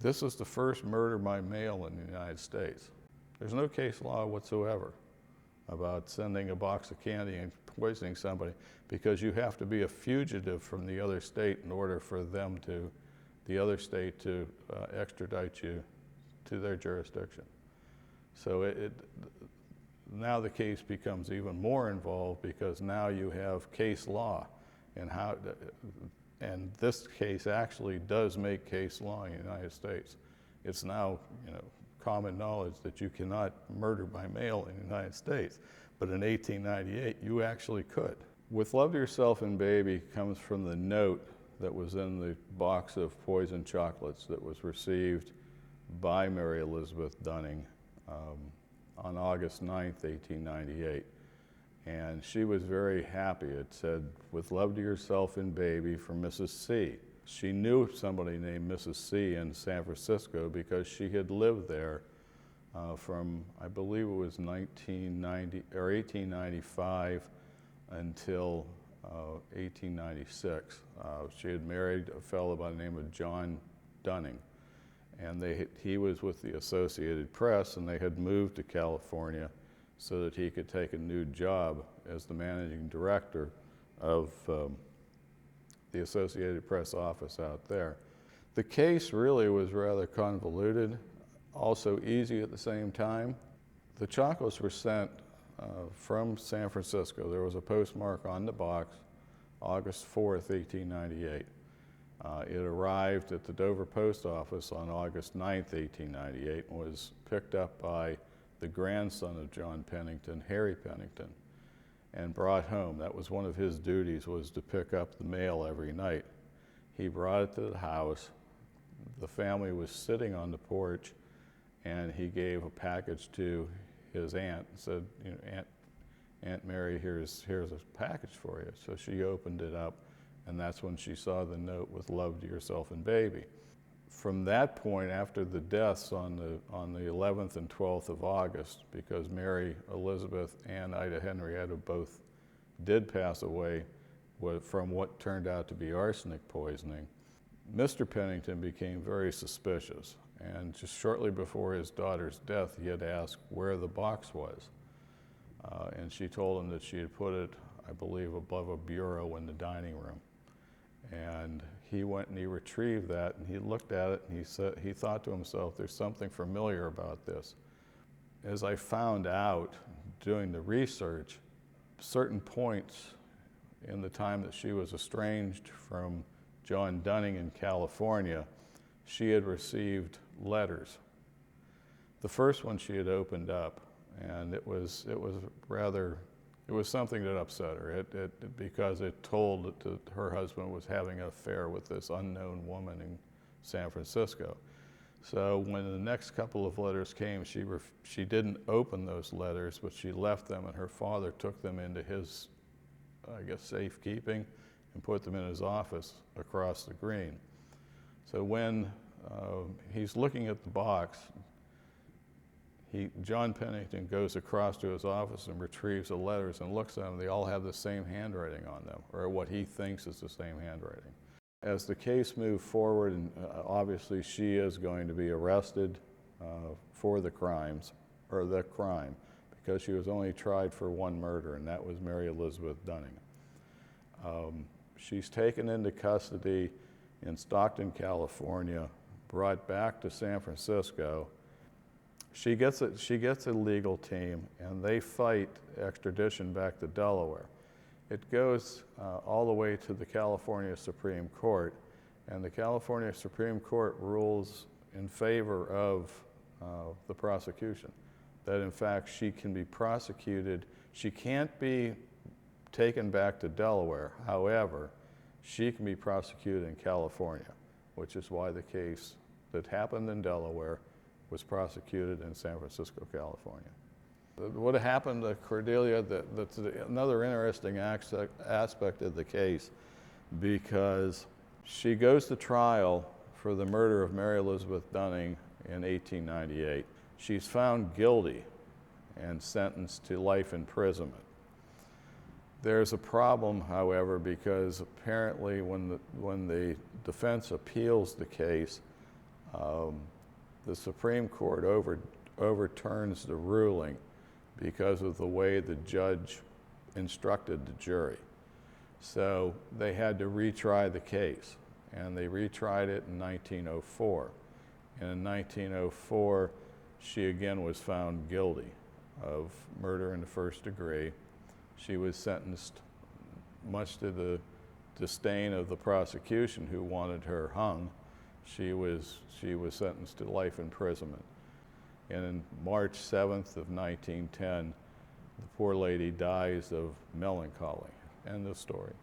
This is the first murder by mail in the United States. There's no case law whatsoever about sending a box of candy and poisoning somebody, because you have to be a fugitive from the other state in order for them to, the other state to extradite you to their jurisdiction. So now the case becomes even more involved, because now you have case law, and this case actually does make case law in the United States. It's now, common knowledge that you cannot murder by mail in the United States, but in 1898 you actually could. With Love to Yourself and Baby comes from the note that was in the box of poisoned chocolates that was received by Mary Elizabeth Dunning on August 9th, 1898. And she was very happy. It said, "With love to yourself and baby, from Mrs. C." She knew somebody named Mrs. C in San Francisco because she had lived there from, I believe it was 1990 or 1895 until 1896. She had married a fellow by the name of John Dunning, and he was with the Associated Press, and they had moved to California so that he could take a new job as the managing director of the Associated Press office out there. The case really was rather convoluted, also easy at the same time. The chocolates were sent from San Francisco. There was a postmark on the box, August 4th, 1898. It arrived at the Dover Post Office on August 9th, 1898, and was picked up by the grandson of John Pennington, Harry Pennington, and brought home. That was one of his duties, was to pick up the mail every night. He brought it to the house. The family was sitting on the porch, and he gave a package to his aunt and said, Aunt Mary, here's a package for you. So she opened it up, and that's when she saw the note with love to yourself and baby. From that point, after the deaths on the 11th and 12th of August, because Mary Elizabeth and Ida Henrietta both did pass away from what turned out to be arsenic poisoning, Mr. Pennington became very suspicious. And just shortly before his daughter's death, he had asked where the box was. And she told him that she had put it, I believe, above a bureau in the dining room. And he went and he retrieved that, and he looked at it, and he thought to himself, there's something familiar about this. As I found out doing the research, certain points in the time that she was estranged from John Dunning in California, she had received letters. The first one she had opened up, and it was something that upset her, because it told that her husband was having an affair with this unknown woman in San Francisco. So when the next couple of letters came, she didn't open those letters, but she left them, and her father took them into his, I guess, safekeeping and put them in his office across the green. So when he's looking at the box, John Pennington goes across to his office and retrieves the letters and looks at them. They all have the same handwriting on them, or what he thinks is the same handwriting. As the case moved forward, and obviously she is going to be arrested for the crime, because she was only tried for one murder, and that was Mary Elizabeth Dunning. She's taken into custody in Stockton, California, brought back to San Francisco. She gets a legal team, and they fight extradition back to Delaware. It goes all the way to the California Supreme Court, and the California Supreme Court rules in favor of the prosecution, that in fact she can be prosecuted. She can't be taken back to Delaware. However, she can be prosecuted in California, which is why the case that happened in Delaware was prosecuted in San Francisco, California. What happened to Cordelia, that's another interesting aspect of the case, because she goes to trial for the murder of Mary Elizabeth Dunning in 1898. She's found guilty and sentenced to life imprisonment. There's a problem, however, because apparently when the defense appeals the case, The Supreme Court overturns the ruling because of the way the judge instructed the jury. So they had to retry the case, and they retried it in 1904. And in 1904, she again was found guilty of murder in the first degree. She was sentenced, much to the disdain of the prosecution who wanted her hung. She was sentenced to life imprisonment. And on March 7th of 1910, the poor lady dies of melancholy. End of story.